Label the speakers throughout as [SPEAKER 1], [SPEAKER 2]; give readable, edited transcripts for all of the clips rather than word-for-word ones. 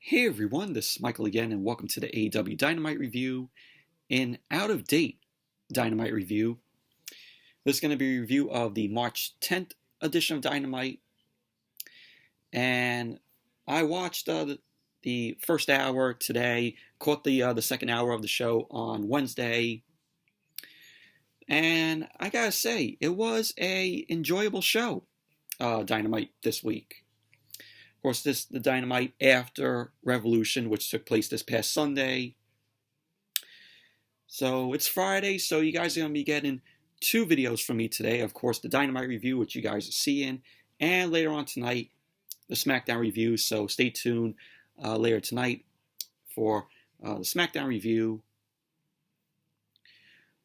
[SPEAKER 1] Hey everyone, this is Michael again, and welcome to the AEW Dynamite review. An out-of-date Dynamite review. This is going to be a review of the March 10th edition of Dynamite. And I watched the first hour today, caught the second hour of the show on Wednesday. And I gotta say, it was a enjoyable show, Dynamite this week. Of course, the Dynamite after Revolution, which took place this past Sunday. So it's Friday, so you guys are going to be getting two videos from me today. Of course, the Dynamite review, which you guys are seeing, and later on tonight, the SmackDown review. So stay tuned later tonight for the SmackDown review.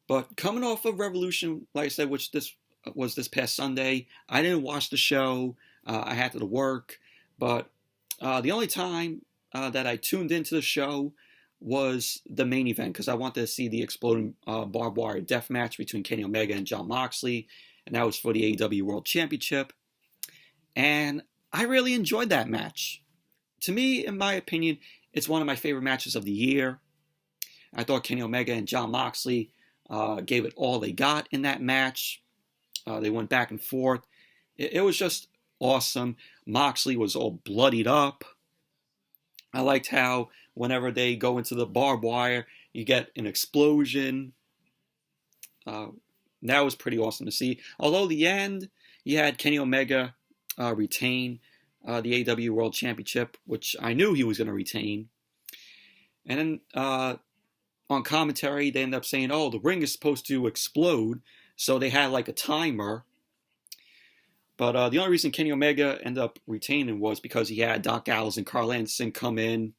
[SPEAKER 1] But coming off of Revolution, like I said, which this was this past Sunday, I didn't watch the show. I had to work. But the only time that I tuned into the show was the main event because I wanted to see the exploding barbed wire death match between Kenny Omega and Jon Moxley, and that was for the AEW World Championship. And I really enjoyed that match. To me, in my opinion, it's one of my favorite matches of the year. I thought Kenny Omega and Jon Moxley gave it all they got in that match. They went back and forth. It was just awesome. Moxley was all bloodied up. I liked how whenever they go into the barbed wire, you get an explosion. That was pretty awesome to see. Although the end, you had Kenny Omega retain the AEW World Championship, which I knew he was going to retain. And then on commentary, they ended up saying, oh, the ring is supposed to explode. So they had like a timer. But the only reason Kenny Omega ended up retaining was because he had Doc Gallows and Carl Anderson come in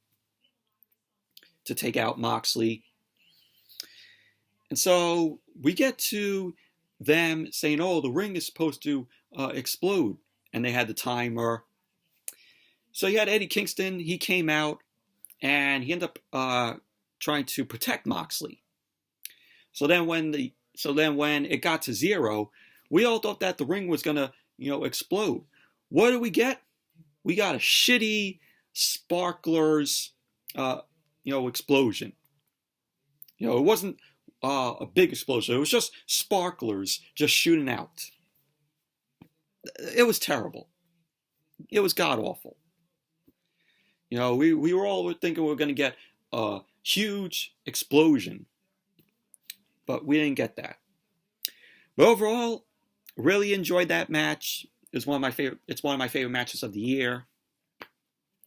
[SPEAKER 1] to take out Moxley. And so we get to them saying, oh, the ring is supposed to explode. And they had the timer. So you had Eddie Kingston. He came out and he ended up trying to protect Moxley. So then when it got to 0, we all thought that the ring was going to explode. What do we get? We got a shitty sparklers, explosion. It wasn't a big explosion. It was just sparklers just shooting out. It was terrible. It was god awful. We were all thinking we were going to get a huge explosion, but we didn't get that. But overall, really enjoyed that match. It's one of my favorite matches of the year.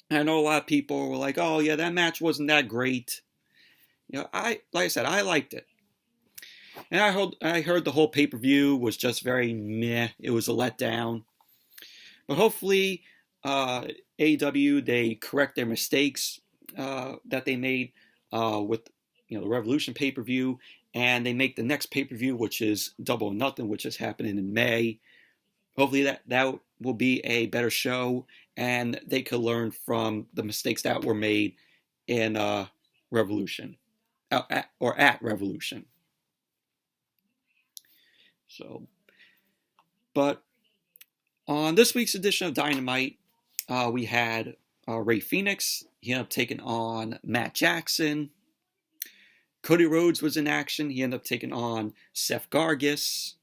[SPEAKER 1] I know a lot of people were like, "Oh yeah, that match wasn't that great." Like I said, I liked it, and I heard the whole pay-per-view was just very meh. It was a letdown. But hopefully, AEW they correct their mistakes that they made with the Revolution pay-per-view. And they make the next pay-per-view, which is Double or Nothing, which is happening in May. Hopefully that will be a better show, and they could learn from the mistakes that were made in Revolution, or at Revolution. So, but on this week's edition of Dynamite, we had Fenix. He ended up taking on Matt Jackson. Cody Rhodes was in action. He ended up taking on Seth Gargis.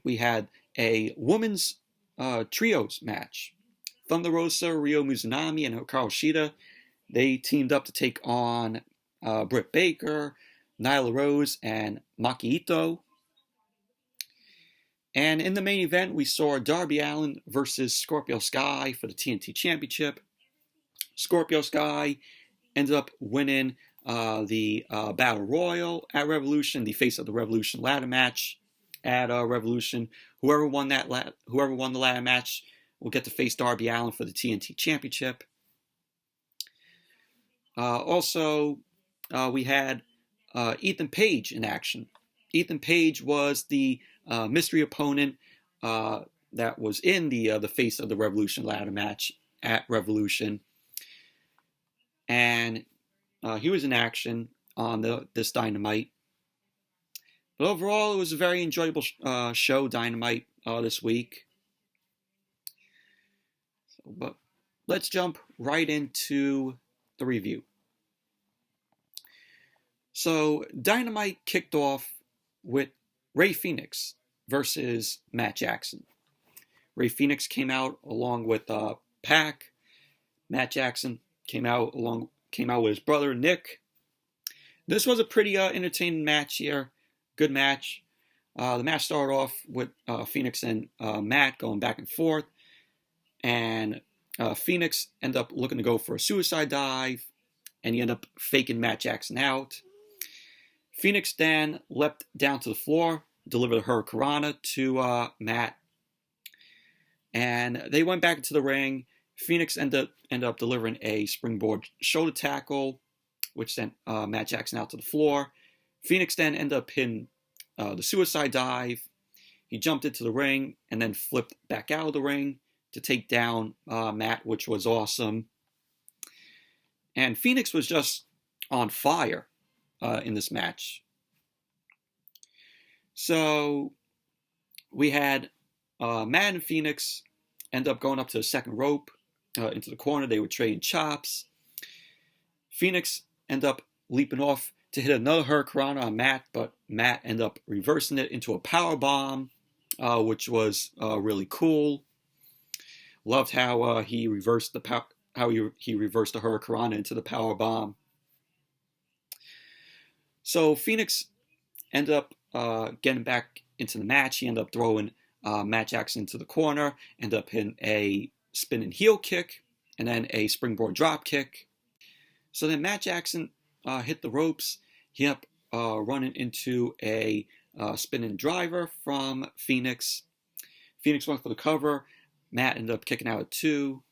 [SPEAKER 1] We had a women's trios match. Thunder Rosa, Ryo Mizunami, and Hikaru Shida. They teamed up to take on Britt Baker, Nyla Rose, and Maki Itoh. And in the main event, we saw Darby Allin versus Scorpio Sky for the TNT Championship. Scorpio Sky ended up winning the Battle Royal at Revolution, the Face of the Revolution ladder match at Revolution. Whoever won the ladder match will get to face Darby Allin for the TNT Championship. Also, we had Ethan Page in action. Ethan Page was the mystery opponent that was in the Face of the Revolution ladder match at Revolution. And he was in action on this Dynamite. But overall, it was a very enjoyable show, Dynamite, this week. But let's jump right into the review. So, Dynamite kicked off with Rey Fenix versus Matt Jackson. Rey Fenix came out along with Pac. Matt Jackson came out with his brother Nick. This was a pretty entertaining match here. Good match. The match started off with Fenix and Matt going back and forth, and Fenix ended up looking to go for a suicide dive, and he ended up faking Matt Jackson out. Fenix then leapt down to the floor, delivered a Hurricanrana to Matt, and they went back into the ring. Fenix ended up delivering a springboard shoulder tackle, which sent Matt Jackson out to the floor. Fenix then ended up hitting the suicide dive. He jumped into the ring and then flipped back out of the ring to take down Matt, which was awesome. And Fenix was just on fire in this match. So we had Matt and Fenix end up going up to the second rope into the corner. They were trading chops. Fenix ended up leaping off to hit another Hurricanrana on Matt, but Matt ended up reversing it into a power bomb, which was really cool. Loved how he reversed the he reversed the Hurricanrana into the power bomb. So Fenix ended up getting back into the match. He ended up throwing Matt Jackson into the corner, ended up hitting a spinning heel kick, and then a springboard drop kick. So then Matt Jackson hit the ropes. He ended up running into a spinning driver from Fenix. Fenix went for the cover. Matt ended up kicking out at 2.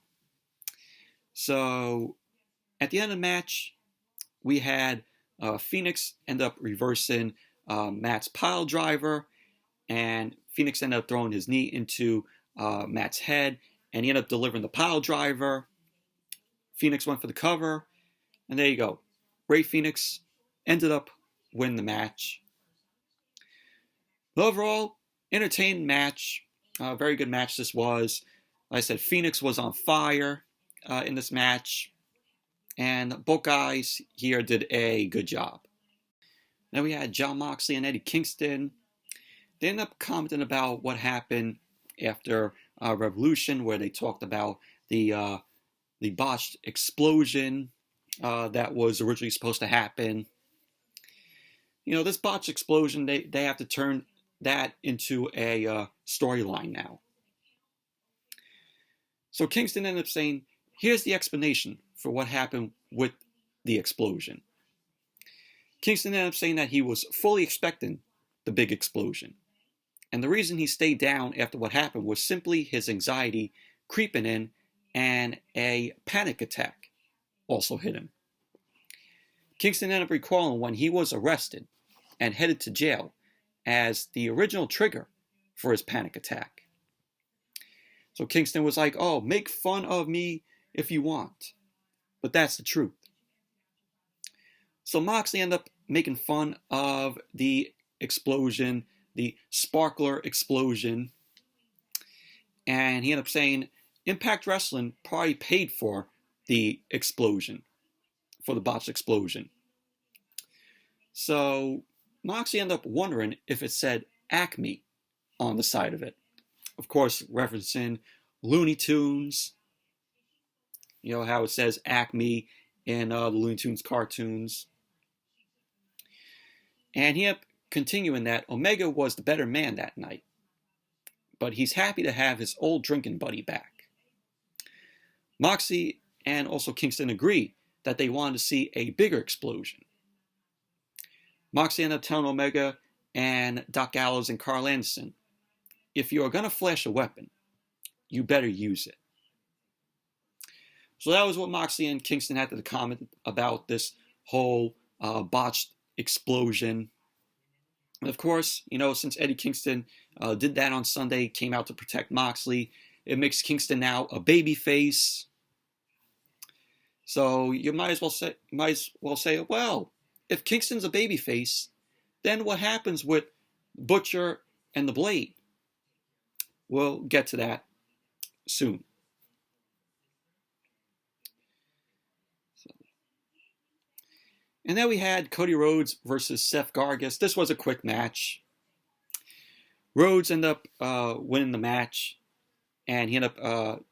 [SPEAKER 1] So at the end of the match, we had Fenix end up reversing Matt's pile driver, and Fenix ended up throwing his knee into Matt's head, and he ended up delivering the pile driver. Fenix went for the cover, and there you go. Rey Fenix ended up winning the match. But overall, entertaining match. Very good match this was. Like I said, Fenix was on fire in this match, and both guys here did a good job. Then we had Jon Moxley and Eddie Kingston. They ended up commenting about what happened after Revolution, where they talked about the botched explosion that was originally supposed to happen. You know, this botched explosion, they have to turn that into a storyline now. So Kingston ended up saying, here's the explanation for what happened with the explosion. Kingston ended up saying that he was fully expecting the big explosion. And the reason he stayed down after what happened was simply his anxiety creeping in, and a panic attack also hit him. Kingston ended up recalling when he was arrested and headed to jail as the original trigger for his panic attack. So Kingston was like, oh, make fun of me if you want, but that's the truth. So Moxley ended up making fun of the explosion, the sparkler explosion, and he ended up saying Impact Wrestling probably paid for the explosion, for the botched explosion. So Moxley ended up wondering if it said Acme on the side of it. Of course, referencing Looney Tunes. You know how it says Acme in the Looney Tunes cartoons. And he ended up continuing that Omega was the better man that night. But he's happy to have his old drinking buddy back. Moxley and also Kingston agreed that they wanted to see a bigger explosion. Moxley ended up telling Omega and Doc Gallows and Carl Anderson, if you are going to flash a weapon, you better use it. So that was what Moxley and Kingston had to comment about this whole botched explosion. And of course, you know, since Eddie Kingston did that on Sunday, came out to protect Moxley, it makes Kingston now a babyface. So you might as well say, well, if Kingston's a babyface, then what happens with Butcher and the Blade? We'll get to that soon. And then we had Cody Rhodes versus Seth Gargis. This was a quick match. Rhodes ended up winning the match, and he ended up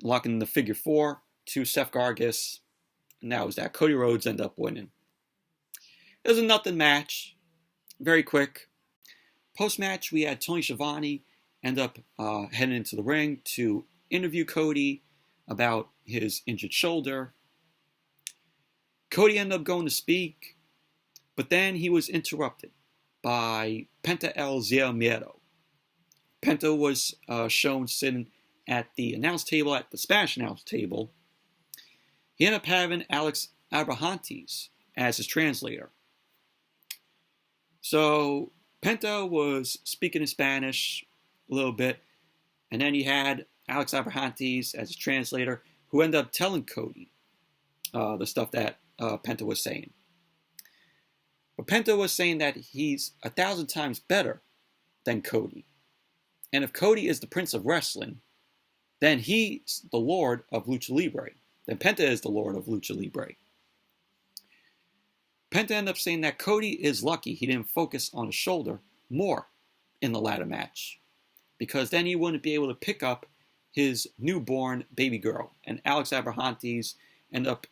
[SPEAKER 1] locking the figure 4 to Seth Gargis. And that was that. Cody Rhodes ended up winning. It was a nothing match. Very quick. Post-match, we had Tony Schiavone end up heading into the ring to interview Cody about his injured shoulder. Cody ended up going to speak, but then he was interrupted by Penta El Zero Miedo. Penta was shown sitting at the announce table, at the Spanish announce table. He ended up having Alex Abrahantes as his translator. So Penta was speaking in Spanish a little bit, and then he had Alex Abrahantes as his translator, who ended up telling Cody the stuff that Penta was saying. But Penta was saying that he's 1,000 times better than Cody. And if Cody is the Prince of Wrestling, then he's the Lord of Lucha Libre. Then Penta is the Lord of Lucha Libre. Penta ended up saying that Cody is lucky he didn't focus on his shoulder more in the ladder match, because then he wouldn't be able to pick up his newborn baby girl. And Alex Abrahantes ended up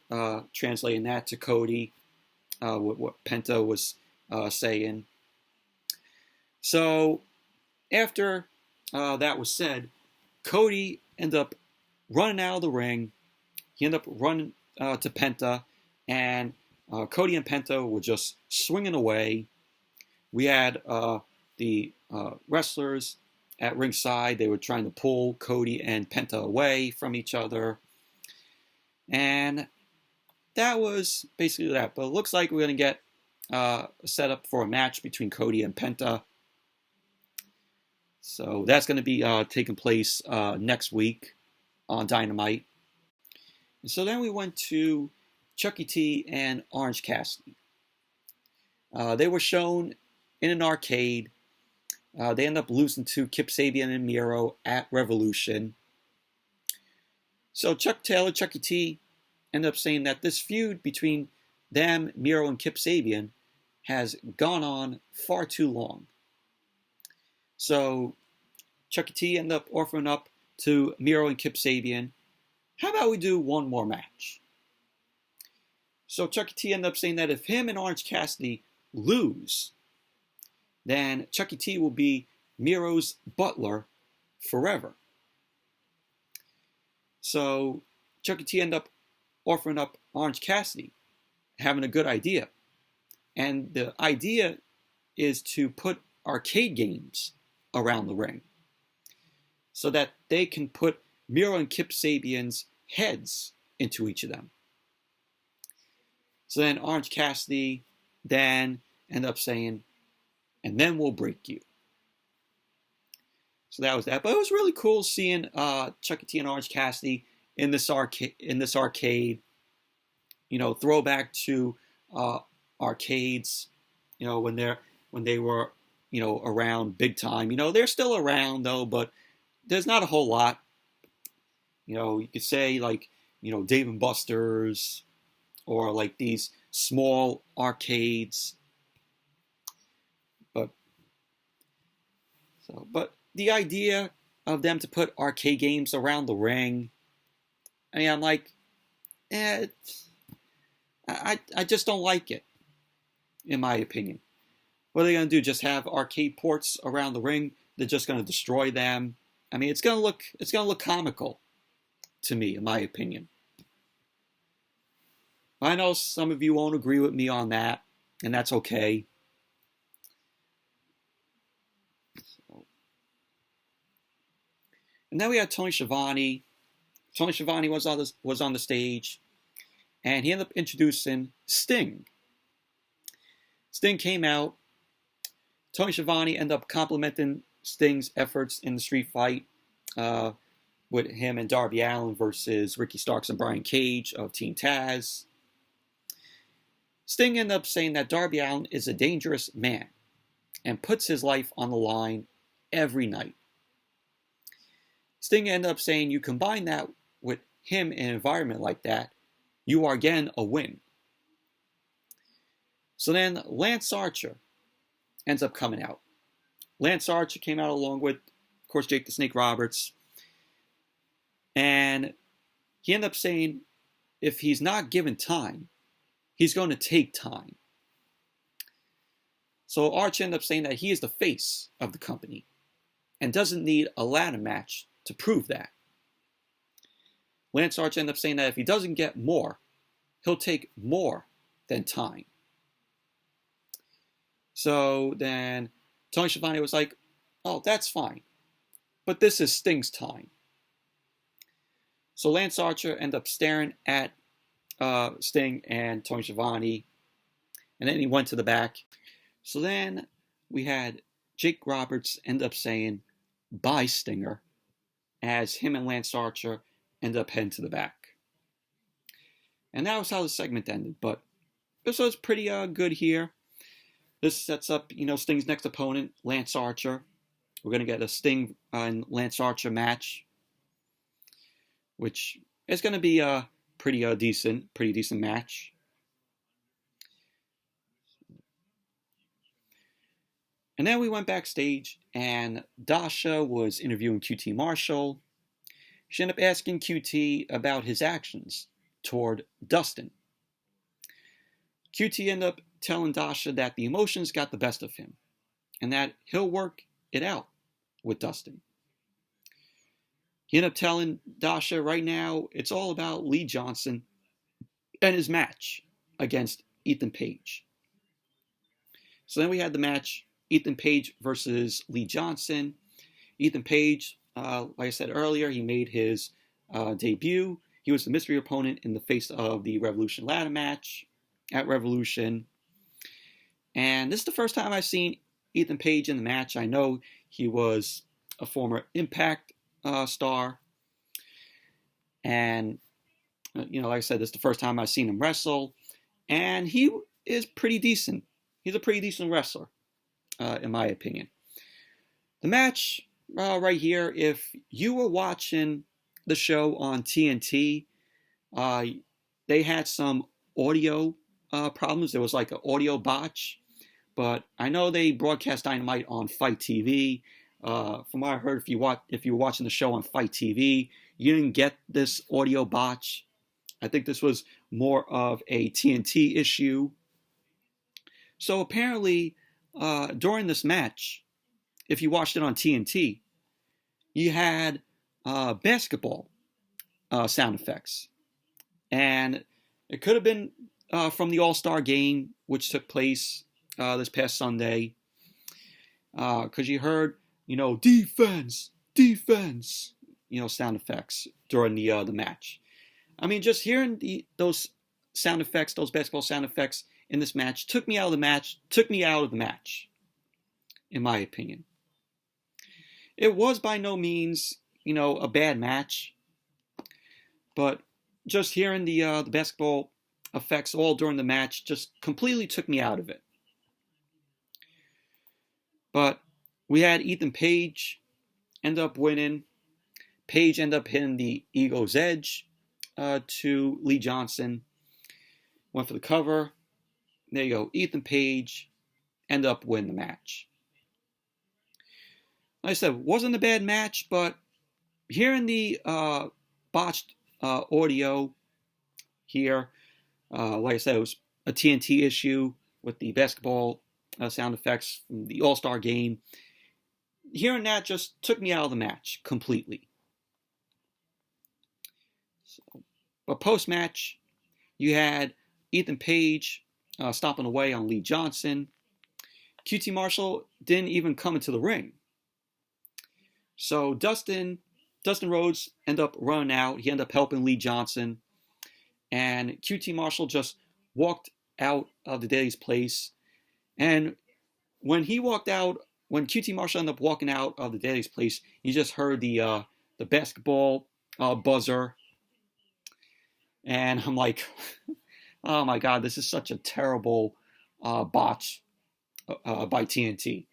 [SPEAKER 1] translating that to Cody, what Penta was saying. So after that was said, Cody ended up running out of the ring. He ended up running to Penta, and Cody and Penta were just swinging away. We had the wrestlers at ringside. They were trying to pull Cody and Penta away from each other. And that was basically that. But it looks like we're going to get a setup for a match between Cody and Penta. So that's going to be taking place next week on Dynamite. And so then we went to Chucky T and Orange Cassidy. They were shown in an arcade. They ended up losing to Kip Sabian and Miro at Revolution. So Chuck Taylor, Chucky T, ended up saying that this feud between them, Miro and Kip Sabian, has gone on far too long. So Chucky T ended up offering up to Miro and Kip Sabian, how about we do one more match? So Chucky T ended up saying that if him and Orange Cassidy lose, then Chucky T will be Miro's butler forever. So Chucky T ended up offering up Orange Cassidy, having a good idea. And the idea is to put arcade games around the ring so that they can put Miro and Kip Sabian's heads into each of them. So then Orange Cassidy then ended up saying, and then we'll break you. So that was that. But it was really cool seeing Chucky T and Orange Cassidy in this arcade. You know, throwback to arcades. You know, when they were, you know, around big time. You know, they're still around though, but there's not a whole lot. You know, you could say like, you know, Dave and Buster's, or like these small arcades. But the idea of them to put arcade games around the ring, I mean, I'm like, I just don't like it, in my opinion. What are they going to do? Just have arcade ports around the ring? They're just going to destroy them? I mean, it's going to look comical to me, in my opinion. I know some of you won't agree with me on that, and that's okay. And then we had Tony Schiavone. Tony Schiavone was on the stage, and he ended up introducing Sting. Sting came out. Tony Schiavone ended up complimenting Sting's efforts in the street fight with him and Darby Allin versus Ricky Starks and Brian Cage of Team Taz. Sting ended up saying that Darby Allin is a dangerous man and puts his life on the line every night. Sting ended up saying you combine that with him in an environment like that, you are again a win. So then Lance Archer ends up coming out. Lance Archer came out along with, of course, Jake the Snake Roberts. And he ended up saying if he's not given time, he's going to take time. So Archer ended up saying that he is the face of the company and doesn't need a ladder match to prove that. Lance Archer ended up saying that if he doesn't get more, he'll take more than time. So then Tony Schiavone was like, oh, that's fine. But this is Sting's time. So Lance Archer ended up staring at Sting and Tony Schiavone. And then he went to the back. So then we had Jake Roberts end up saying, bye, Stinger, as him and Lance Archer end up heading to the back. And that was how the segment ended. But this was pretty good here. This sets up, Sting's next opponent, Lance Archer. We're going to get a Sting and Lance Archer match, which is going to be a pretty decent match. And then we went backstage, and Dasha was interviewing QT Marshall. She ended up asking QT about his actions toward Dustin. QT ended up telling Dasha that the emotions got the best of him, and that he'll work it out with Dustin. He ended up telling Dasha right now it's all about Lee Johnson and his match against Ethan Page. So then we had the match, Ethan Page versus Lee Johnson. Ethan Page, like I said earlier, he made his debut. He was the mystery opponent in the face of the Revolution ladder match at Revolution. And this is the first time I've seen Ethan Page in the match. I know he was a former Impact star. And, like I said, this is the first time I've seen him wrestle. And he is pretty decent. He's a pretty decent wrestler, in my opinion. The match right here, if you were watching the show on TNT, they had some audio problems. There was like an audio botch. But I know they broadcast Dynamite on Fight TV. From what I heard, if you were watching the show on Fight TV, you didn't get this audio botch. I think this was more of a TNT issue. So apparently, during this match, if you watched it on TNT, you had basketball sound effects. And it could have been from the All-Star game, which took place this past Sunday. Because you heard, defense, sound effects during the match. I mean, just hearing those sound effects, those basketball sound effects in this match, took me out of the match, in my opinion. It was by no means, a bad match, but just hearing the basketball effects all during the match just completely took me out of it. But we had Ethan Page end up winning. Page ended up hitting the Ego's Edge to Lee Johnson. Went for the cover. There you go. Ethan Page ended up winning the match. Like I said, wasn't a bad match, but hearing the botched audio here, like I said, it was a TNT issue with the basketball sound effects from the All-Star game. Hearing that just took me out of the match completely. So, but post-match, you had Ethan Page stomping away on Lee Johnson. QT Marshall didn't even come into the ring. So Dustin Rhodes ended up running out. He ended up helping Lee Johnson. And QT Marshall just walked out of the Daily's place. And when QT Marshall ended up walking out of the Daily's place, you just heard the basketball buzzer. And I'm like, oh my God, this is such a terrible botch by TNT,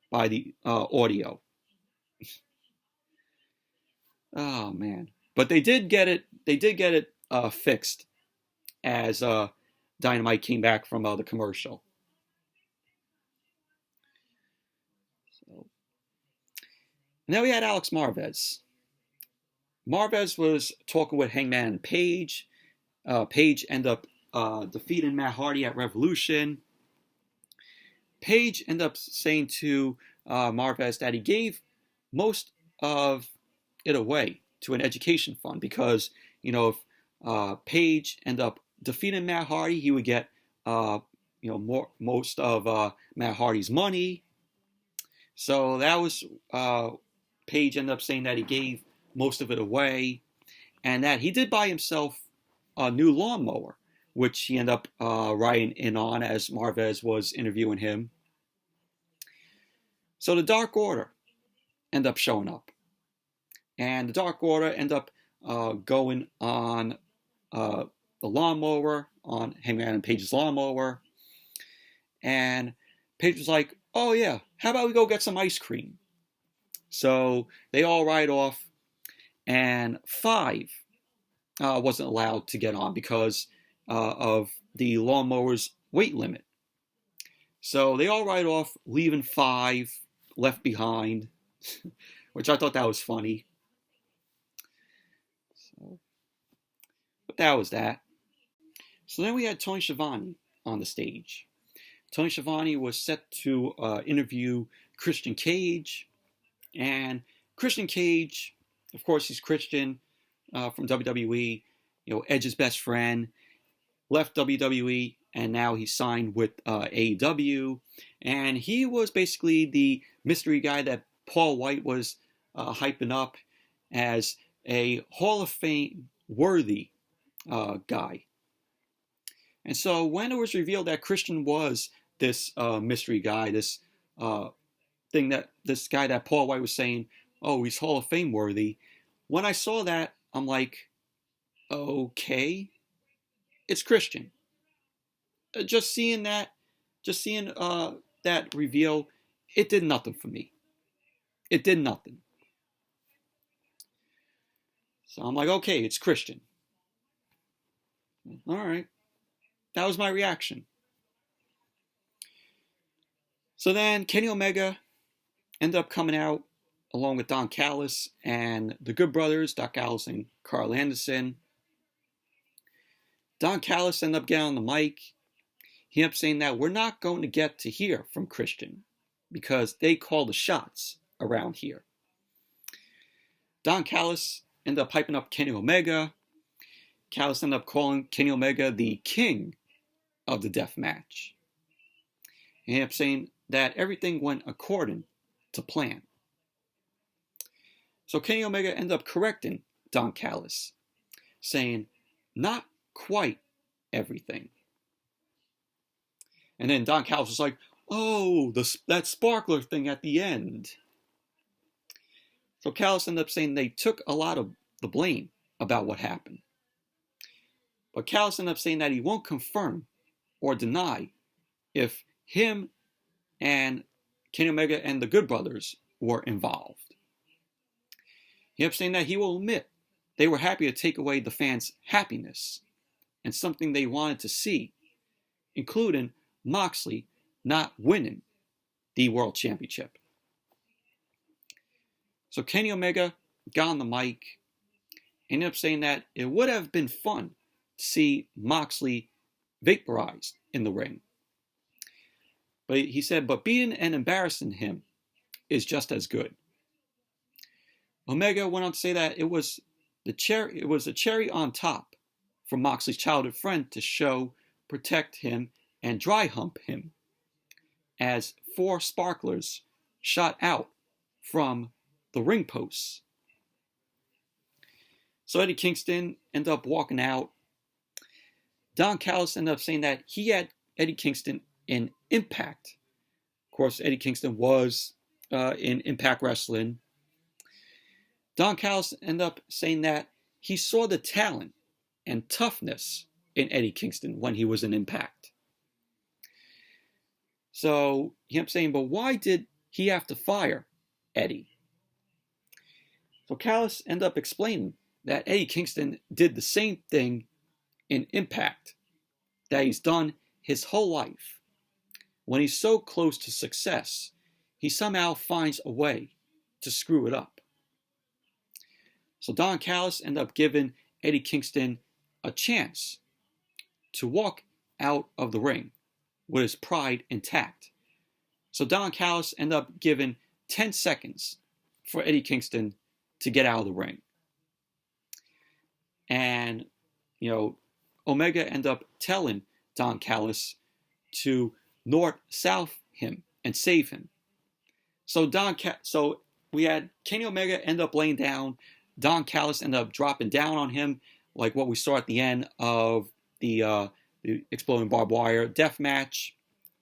[SPEAKER 1] by the audio. Oh man. But they did get it fixed as Dynamite came back from the commercial. And then we had Alex Marvez. Marvez was talking with Hangman Page. Page ended up defeating Matt Hardy at Revolution. Page ended up saying to Marvez that he gave most of it away to an education fund because, if Page ended up defeating Matt Hardy, he would get, most of Matt Hardy's money. So that was, Page ended up saying that he gave most of it away, and that he did buy himself a new lawnmower, which he ended up riding in on as Marvez was interviewing him. So the Dark Order ended up showing up. And the Dark Order ended up going on the lawnmower, on Hangman Page's lawnmower. And Page was like, oh yeah, how about we go get some ice cream? So they all ride off, and 5 wasn't allowed to get on because of the lawnmower's weight limit. So they all ride off, leaving 5 left behind, which I thought that was funny. But that was that. So then we had Tony Schiavone on the stage. Tony Schiavone was set to interview Christian Cage. And Christian Cage, of course, he's Christian from WWE, Edge's best friend, left WWE, and now he signed with AEW. And he was basically the mystery guy that Paul White was hyping up as a Hall of Fame worthy guy. And so when it was revealed that Christian was this mystery guy, this guy that Paul White was saying, oh, he's Hall of Fame worthy, when I saw that, I'm like, okay, it's Christian. Just seeing that reveal, it did nothing for me. It did nothing. So I'm like, okay, it's Christian. All right. That was my reaction. So then Kenny Omega ended up coming out along with Don Callis and the Good Brothers, Doc Callis and Carl Anderson. Don Callis ended up getting on the mic. He ended up saying that we're not going to get to hear from Christian because they call the shots around here. Don Callis ended up hyping up Kenny Omega. Callis ended up calling Kenny Omega the king of the death match. He ended up saying that everything went according to plan. So Kenny Omega ended up correcting Don Callis, saying, not quite everything. And then Don Callis was like, oh, that sparkler thing at the end. So Callis ended up saying they took a lot of the blame about what happened. But Callis ended up saying that he won't confirm or deny if him and Kenny Omega and the Good Brothers were involved. He ended up saying that he will admit they were happy to take away the fans' happiness and something they wanted to see, including Moxley not winning the World Championship. So Kenny Omega got on the mic and ended up saying that it would have been fun to see Moxley vaporized in the ring. But he said, but beating and embarrassing him is just as good. Omega went on to say that it was a cherry on top for Moxley's childhood friend to show, protect him, and dry hump him as 4 sparklers shot out from the ring posts. So Eddie Kingston ended up walking out. Don Callis ended up saying that he had Eddie Kingston in Impact. Of course, Eddie Kingston was in Impact Wrestling. Don Callis ended up saying that he saw the talent and toughness in Eddie Kingston when he was in Impact. So he ended up saying, but why did he have to fire Eddie? So Callis ended up explaining that Eddie Kingston did the same thing in Impact that he's done his whole life. When he's so close to success, he somehow finds a way to screw it up. So Don Callis ended up giving Eddie Kingston a chance to walk out of the ring with his pride intact. So Don Callis ended up giving 10 seconds for Eddie Kingston to get out of the ring. And, Omega ended up telling Don Callis to north-south him and save him. So we had Kenny Omega end up laying down. Don Callis ended up dropping down on him, like what we saw at the end of the Exploding Barbed Wire death match,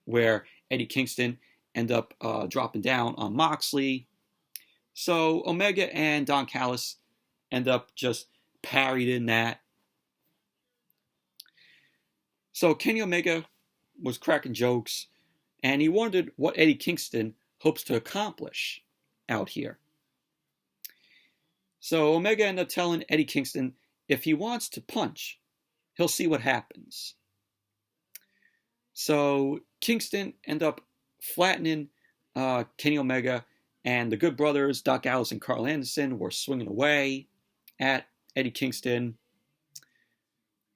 [SPEAKER 1] where Eddie Kingston ended up dropping down on Moxley. So Omega and Don Callis end up just parried in that. So Kenny Omega was cracking jokes, and he wondered what Eddie Kingston hopes to accomplish out here. So Omega ended up telling Eddie Kingston if he wants to punch, he'll see what happens. So Kingston ended up flattening Kenny Omega, and the Good Brothers, Doc Gallows and Carl Anderson, were swinging away at Eddie Kingston.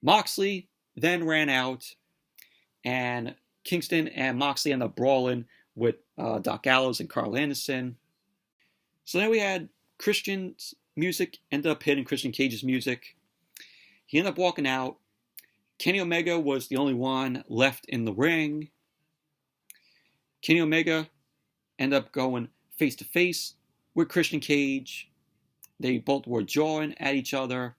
[SPEAKER 1] Moxley then ran out, and Kingston and Moxley ended up brawling with Doc Gallows and Carl Anderson. So then we had Christian's music ended up hitting Christian Cage's music. He ended up walking out. Kenny Omega was the only one left in the ring. Kenny Omega ended up going face to face with Christian Cage. They both were jawing at each other.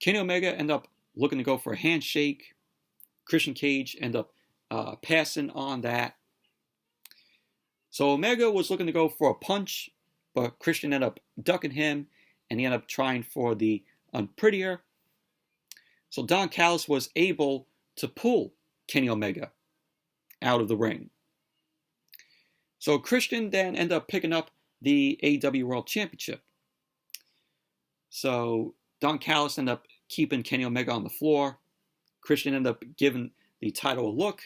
[SPEAKER 1] Kenny Omega ended up looking to go for a handshake. Christian Cage ended up passing on that. So Omega was looking to go for a punch, but Christian ended up ducking him, and he ended up trying for the unprettier. So Don Callis was able to pull Kenny Omega out of the ring. So Christian then ended up picking up the AEW World Championship. So Don Callis ended up keeping Kenny Omega on the floor. Christian ended up giving the title a look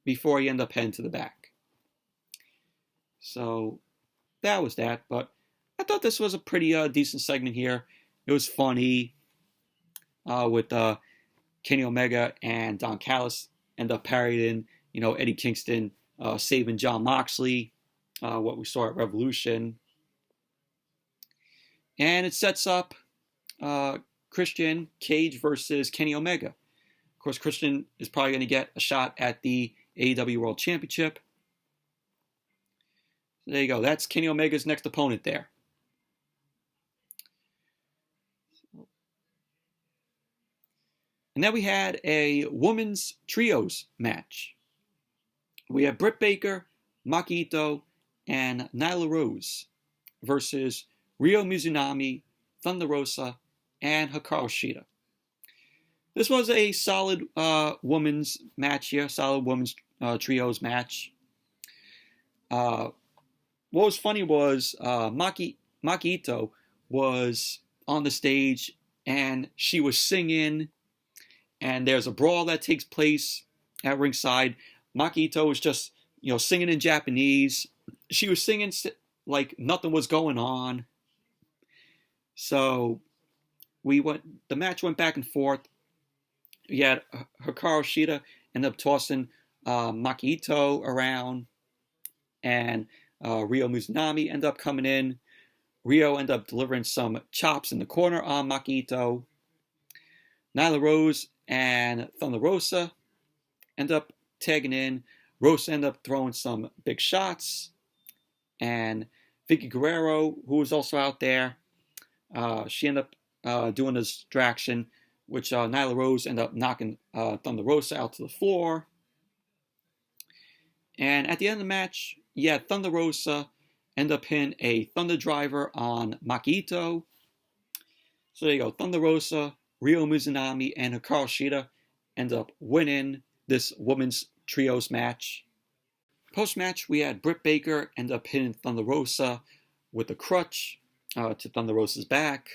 [SPEAKER 1] before he ended up heading to the back. So that was that, but I thought this was a pretty decent segment here. It was funny with Kenny Omega and Don Callis end up parrying, Eddie Kingston saving Jon Moxley, what we saw at Revolution. And it sets up Christian Cage versus Kenny Omega. Of course, Christian is probably going to get a shot at the AEW World Championship. So there you go. That's Kenny Omega's next opponent there. And then we had a women's trios match. We have Britt Baker, Maki Itoh, and Nyla Rose versus Ryo Mizunami, Thunder Rosa, and Hikaru Shida. This was a solid women's match here, solid women's trios match. What was funny was Maki Itoh was on the stage and she was singing, and there's a brawl that takes place at ringside. Maki Itoh was just, singing in Japanese. She was singing like nothing was going on. So the match went back and forth. We had Hikaru Shida end up tossing Maki Itoh around, and Ryo Mizunami ended up coming in. Ryo ended up delivering some chops in the corner on Maki Itoh. Nyla Rose and Thunder Rosa ended up tagging in. Rosa ended up throwing some big shots. And Vicky Guerrero, who was also out there, she ended up doing a distraction, which Nyla Rose ended up knocking Thunder Rosa out to the floor. And at the end of the match, Thunder Rosa ended up hitting a Thunder Driver on Maki Itoh. So there you go. Thunder Rosa, Ryo Mizunami, and Hikaru Shida ended up winning this women's trios match. Post-match, we had Britt Baker end up hitting Thunder Rosa with a crutch to Thunder Rosa's back.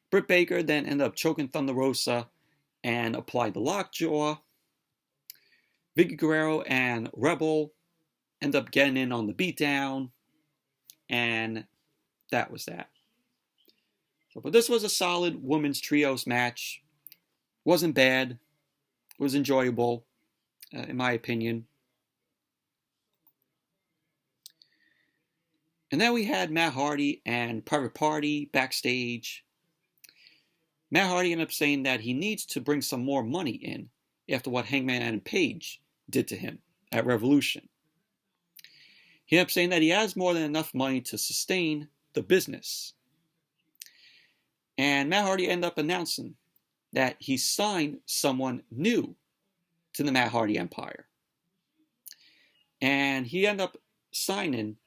[SPEAKER 1] Britt Baker then ended up choking Thunder Rosa and applied the lockjaw. Vicky Guerrero and Rebel end up getting in on the beatdown. and that was that. So, but this was a solid women's trios match. Wasn't bad. It was enjoyable, in my opinion. And then we had Matt Hardy and Private Party backstage. Matt Hardy ended up saying that he needs to bring some more money in after what Hangman Page did to him at Revolution. He ended up saying that he has more than enough money to sustain the business. And Matt Hardy ended up announcing that he signed someone new to the Matt Hardy Empire. And he ended up signing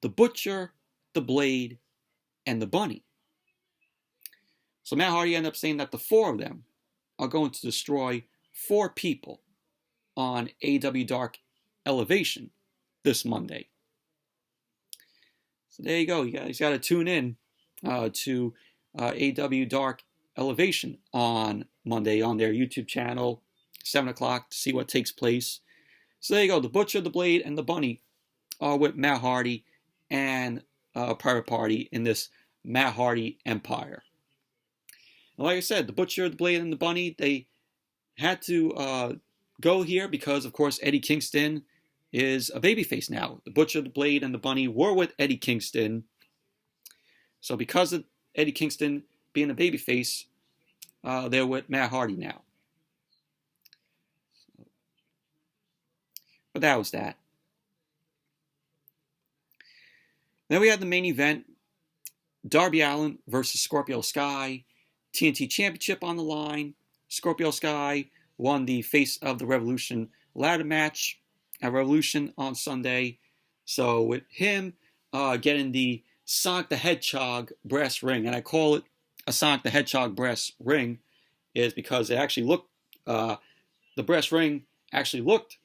[SPEAKER 1] the Butcher, the Blade, and the Bunny. So Matt Hardy ended up saying that the four of them are going to destroy 4 people on AEW Dark Elevation this Monday. So there you go. You guys got to tune in to AEW Dark Elevation on Monday on their YouTube channel, 7 o'clock, to see what takes place. So there you go. The Butcher, the Blade, and the Bunny are with Matt Hardy and Private Party in this Matt Hardy Empire. And like I said, the Butcher, the Blade, and the Bunny, they had to go here because, of course, Eddie Kingston is a babyface now. The Butcher, the Blade, and the Bunny were with Eddie Kingston. So because of Eddie Kingston being a babyface, they're with Matt Hardy now. But that was that. Then we had the main event, Darby Allin versus Scorpio Sky. TNT Championship on the line. Scorpio Sky won the Face of the Revolution ladder match at Revolution on Sunday. So with him getting the Sonic the Hedgehog brass ring, and I call it a Sonic the Hedgehog brass ring, is because it actually looked, the brass ring actually looked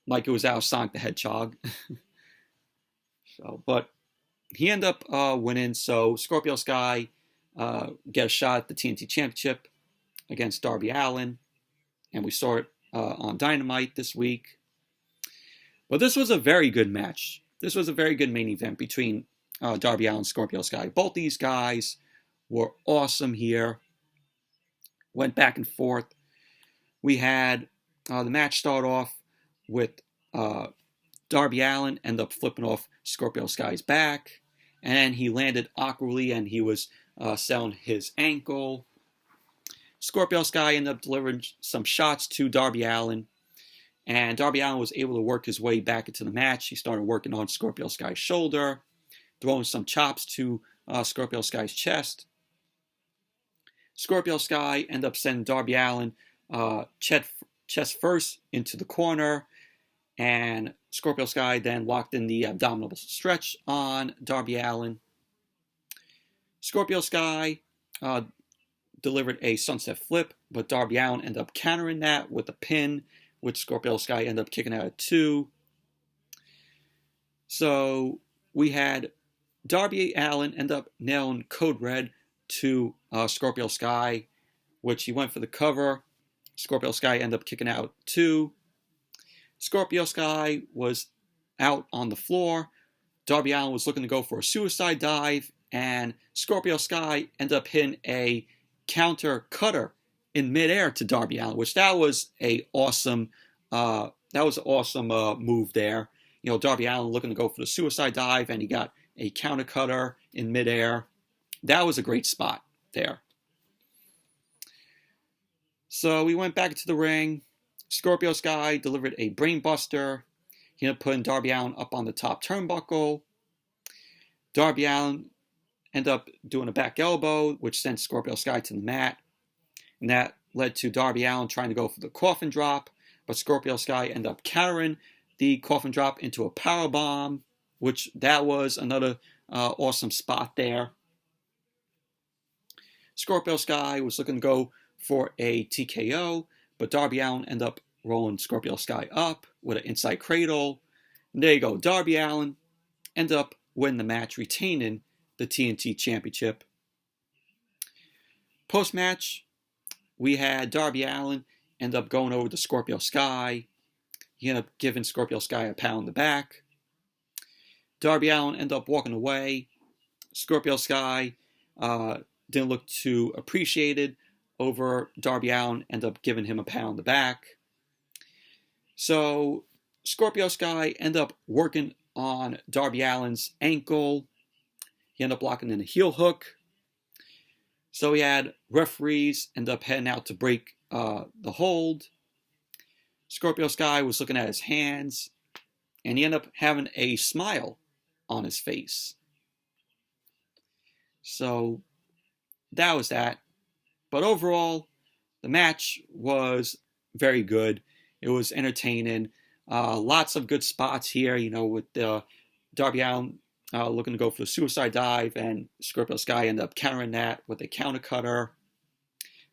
[SPEAKER 1] like it was out of Sonic the Hedgehog. So, but he ended up winning. So Scorpio Sky get a shot at the TNT Championship against Darby Allin, and we saw it on Dynamite this week. But this was a very good match. This was a very good main event between Darby Allin and Scorpio Sky. Both these guys were awesome here. Went back and forth. We had the match start off with Darby Allin end up flipping off Scorpio Sky's back, and he landed awkwardly, and he was selling his ankle. Scorpio Sky ended up delivering some shots to Darby Allin, and Darby Allin was able to work his way back into the match. He started working on Scorpio Sky's shoulder, throwing some chops to Scorpio Sky's chest. Scorpio Sky ended up sending Darby Allin chest first into the corner, and Scorpio Sky then locked in the abdominal stretch on Darby Allin. Scorpio Sky delivered a sunset flip, but Darby Allin ended up countering that with a pin, which Scorpio Sky ended up kicking out at 2. So we had Darby Allin end up nailing Code Red to Scorpio Sky, which he went for the cover. Scorpio Sky ended up kicking out 2. Scorpio Sky was out on the floor. Darby Allin was looking to go for a suicide dive, and Scorpio Sky ended up hitting a counter cutter in midair to Darby Allin, which that was an awesome move there. You know, Darby Allin looking to go for the suicide dive, and he got a counter cutter in midair. That was a great spot there. So we went back to the ring. Scorpio Sky delivered a brainbuster. He ended up putting Darby Allin up on the top turnbuckle. Darby Allin ended up doing a back elbow, which sent Scorpio Sky to the mat. And that led to Darby Allin trying to go for the coffin drop, but Scorpio Sky ended up countering the coffin drop into a powerbomb, which that was another awesome spot there. Scorpio Sky was looking to go for a TKO, but Darby Allin ended up rolling Scorpio Sky up with an inside cradle. And there you go. Darby Allin ended up winning the match, retaining the TNT Championship. Post-match, we had Darby Allin end up going over to Scorpio Sky. He ended up giving Scorpio Sky a pat on the back. Darby Allin ended up walking away. Scorpio Sky didn't look too appreciated over Darby Allin, ended up giving him a pat on the back. So Scorpio Sky ended up working on Darby Allin's ankle. He ended up locking in a heel hook. So he had referees end up heading out to break the hold. Scorpio Sky was looking at his hands, and he ended up having a smile on his face. So that was that. But overall, the match was very good. It was entertaining. Lots of good spots here, with Darby Allin looking to go for the suicide dive, and Scorpio Sky ended up countering that with a counter cutter.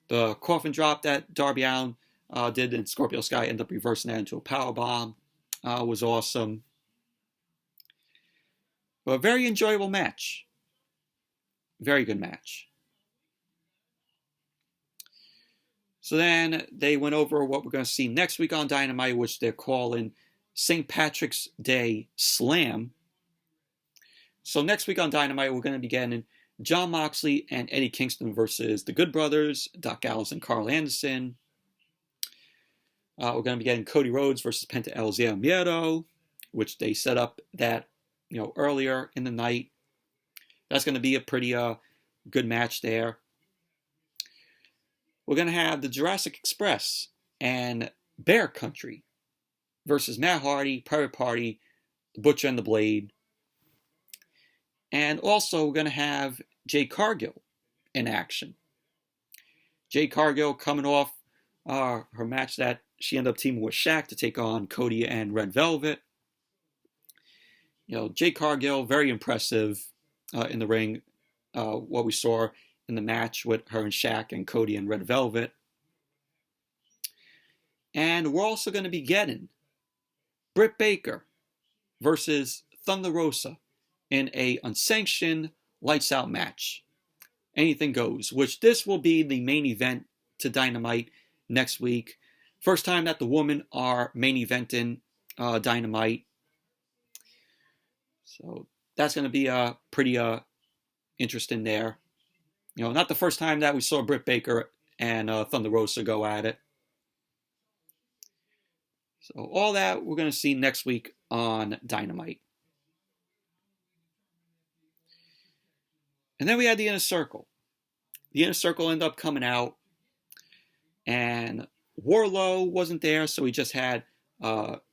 [SPEAKER 1] The coffin drop that Darby Allin did, and Scorpio Sky ended up reversing that into a powerbomb. Was awesome. But a very enjoyable match. Very good match. So then they went over what we're going to see next week on Dynamite, which they're calling St. Patrick's Day Slam. So next week on Dynamite, we're going to be getting Jon Moxley and Eddie Kingston versus the Good Brothers, Doc Gallows and Carl Anderson. We're going to be getting Cody Rhodes versus Penta El Zero Miedo, which they set up that earlier in the night. That's going to be a pretty good match there. We're going to have the Jurassic Express and Bear Country versus Matt Hardy, Private Party, the Butcher and the Blade. And also we're going to have Jade Cargill in action. Jade Cargill coming off her match that she ended up teaming with Shaq to take on Cody and Red Velvet. Jade Cargill, very impressive in the ring. What we saw in the match with her and Shaq and Cody and Red Velvet. And we're also going to be getting Britt Baker versus Thunder Rosa in a unsanctioned lights out match. Anything goes, which this will be the main event to Dynamite next week. First time that the women are main eventing Dynamite. So that's going to be pretty interesting there. Not the first time that we saw Britt Baker and Thunder Rosa go at it. So all that we're going to see next week on Dynamite. And then we had the Inner Circle. The Inner Circle ended up coming out, and Wardlow wasn't there, so we just had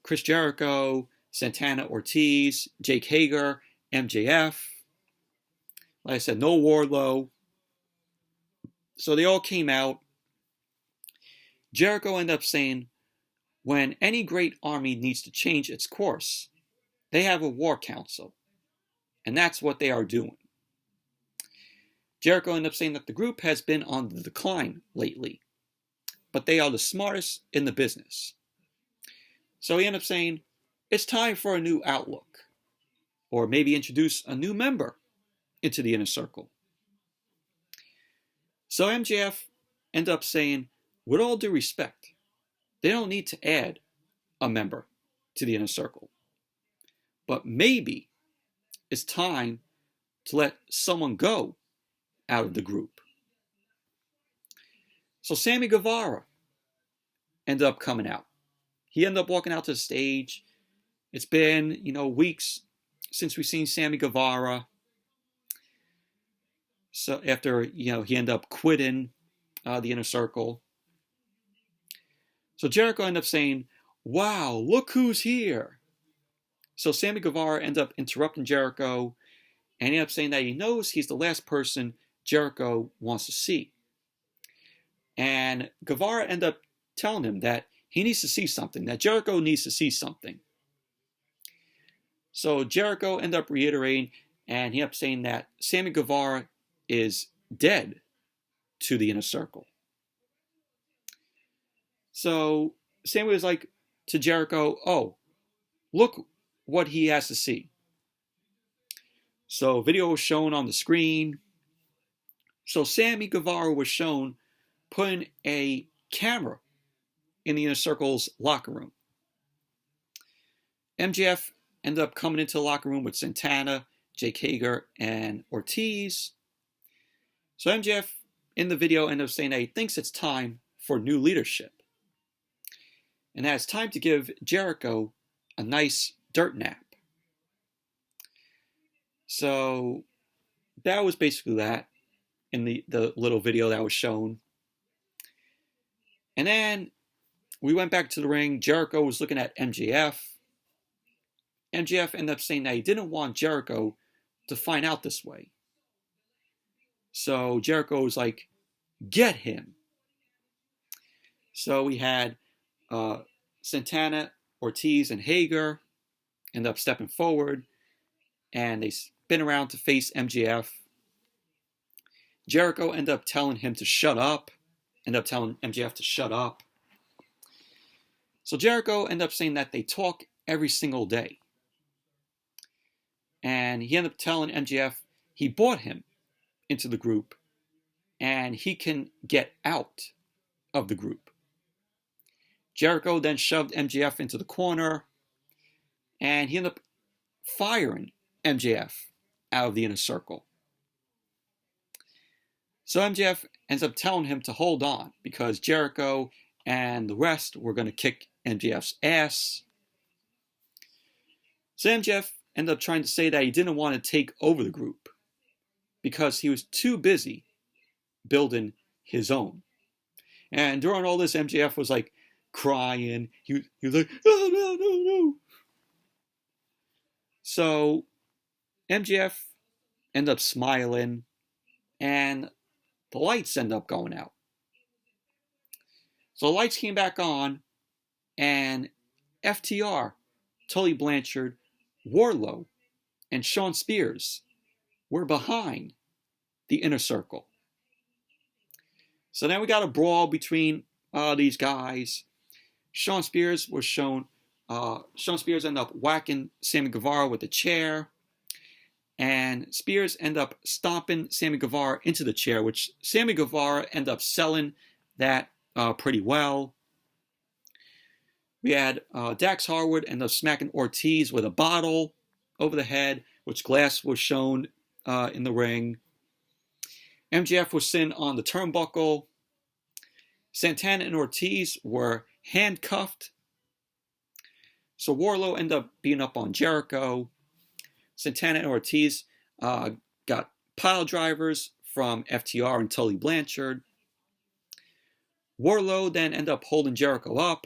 [SPEAKER 1] Chris Jericho, Santana Ortiz, Jake Hager, MJF. Like I said, no Wardlow. So they all came out. Jericho ended up saying, when any great army needs to change its course, they have a war council. And that's what they are doing. Jericho ended up saying that the group has been on the decline lately, but they are the smartest in the business. So he ended up saying, it's time for a new outlook, or maybe introduce a new member into the Inner Circle. So MJF ended up saying, with all due respect, they don't need to add a member to the Inner Circle. But maybe it's time to let someone go out of the group. So Sammy Guevara ended up coming out. He ended up walking out to the stage. It's been, weeks since we've seen Sammy Guevara. So after, he ended up quitting the Inner Circle. So Jericho ended up saying, wow, look who's here. So Sammy Guevara ended up interrupting Jericho, and he ended up saying that he knows he's the last person Jericho wants to see. And Guevara ended up telling him that he needs to see something, that Jericho needs to see something. So Jericho ended up reiterating, and he ended up saying that Sammy Guevara is dead to the Inner Circle. So Sammy was like to Jericho, oh, look what he has to see. So video was shown on the screen. So Sammy Guevara was shown putting a camera in the Inner Circle's locker room. MJF ended up coming into the locker room with Santana, Jake Hager, and Ortiz. So MJF in the video ended up saying that he thinks it's time for new leadership. And that it's time to give Jericho a nice dirt nap. So that was basically that in the little video that was shown. And then we went back to the ring. Jericho was looking at MJF. MJF ended up saying that he didn't want Jericho to find out this way. So Jericho was like, get him. So we had Santana, Ortiz, and Hager end up stepping forward, and they spin around to face MJF. Jericho ended up telling him to shut up, ended up telling MJF to shut up. So Jericho ended up saying that they talk every single day. And he ended up telling MJF he brought him into the group and he can get out of the group. Jericho then shoved MJF into the corner and he ended up firing MJF out of the inner circle. So MJF ends up telling him to hold on because Jericho and the rest were going to kick MJF's ass. So MJF ended up trying to say that he didn't want to take over the group because he was too busy building his own. And during all this, MJF was like crying. He was like, oh, no. So MJF ended up smiling and the lights ended up going out. So the lights came back on and FTR, Tully Blanchard, Wardlow, and Shawn Spears were behind the inner circle. So then we got a brawl between these guys. Shawn Spears ended up whacking Sammy Guevara with a chair. And Spears ended up stomping Sammy Guevara into the chair, which Sammy Guevara ended up selling that pretty well. We had Dax Harwood end up smacking Ortiz with a bottle over the head, which glass was shown in the ring. MJF was sitting on the turnbuckle. Santana and Ortiz were handcuffed. So Wardlow ended up beating up on Jericho. Santana and Ortiz got pile drivers from FTR and Tully Blanchard. Wardlow then ended up holding Jericho up.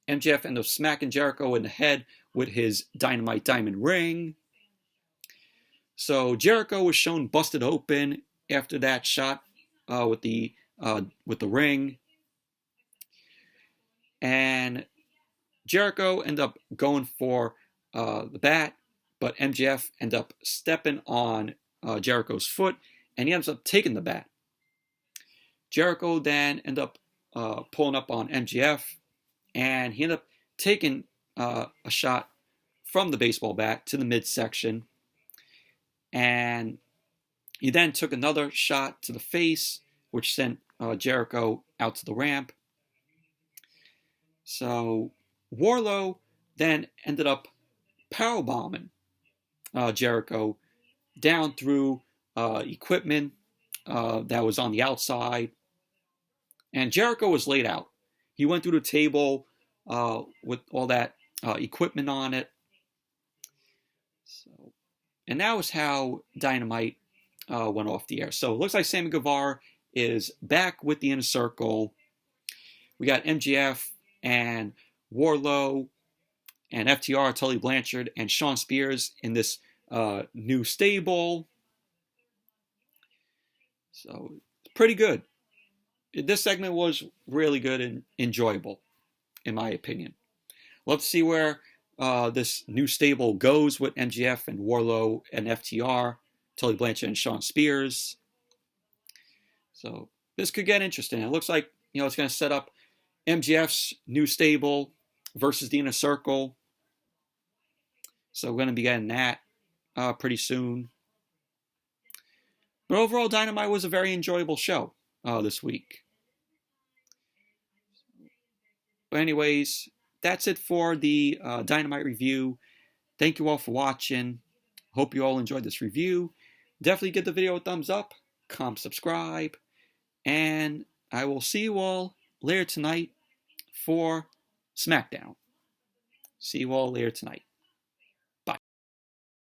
[SPEAKER 1] MJF ended up smacking Jericho in the head with his Dynamite Diamond ring. So Jericho was shown busted open after that shot with the ring. And Jericho ended up going for the bat, but MJF ended up stepping on Jericho's foot, and he ends up taking the bat. Jericho then ended up pulling up on MJF, and he ended up taking a shot from the baseball bat to the midsection. And he then took another shot to the face, which sent Jericho out to the ramp. So Wardlow then ended up powerbombing Jericho down through equipment that was on the outside. And Jericho was laid out. He went through the table with all that equipment on it. So, and that was how Dynamite went off the air. So it looks like Sammy Guevara is back with the Inner Circle. We got MJF and Wardlow and FTR, Tully Blanchard, and Shawn Spears in this new stable. So it's pretty good. This segment was really good and enjoyable, in my opinion. Love to see where this new stable goes with MJF and Wardlow and FTR, Tully Blanchard and Shawn Spears. So this could get interesting. It looks like it's going to set up MJF's new stable versus the Inner Circle. So we're going to be getting that pretty soon. But overall, Dynamite was a very enjoyable show this week. But anyways, that's it for the Dynamite review. Thank you all for watching. Hope you all enjoyed this review. Definitely give the video a thumbs up, comment, subscribe, and I will see you all later tonight for SmackDown. See you all later tonight.